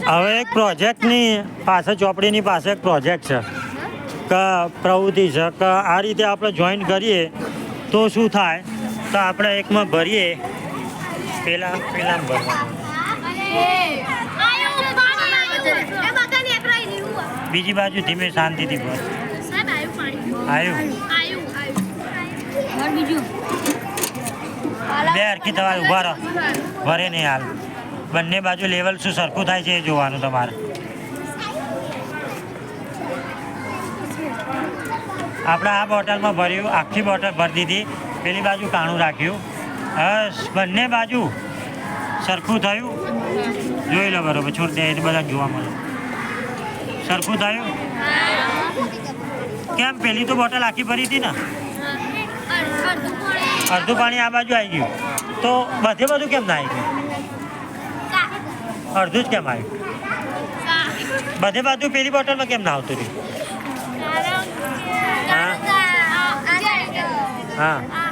હવે એક પ્રોજેક્ટની પાસે ચોપડીની પાસે એક પ્રોજેક્ટ છે કે પ્રવૃત્તિ છે કે આ રીતે આપણે જોઈન કરીએ તો શું થાય તો આપણે એકમાં ભરીએ પેલા ભરવાનું બીજી બાજુ ધીમે શાંતિથી ભર આવ્યું બે હરખી તમારે ઉભા રહો ભરે નહીં હાલ બંને બાજુ લેવલ શું સરખું થાય છે એ જોવાનું તમારે આપણે આ બોટલમાં ભર્યું આખી બોટલ ભરી દીધી પેલી બાજુ કાણું રાખ્યું બસ બંને બાજુ સરખું થયું જોઈ લો બરોબર છોડ દે એને બધા જોવા મળે સરખું થયું કેમ પેલી તો બોટલ આખી ભરી હતી ને અડધું પાણી આ બાજુ આવી ગયું તો બધે બધું કેમ ના આવી ગયું અડધું જ કેમ આવ્યું બધે બાજુ પેલી બોટલમાં કેમ ના આવતું રહ્યું હા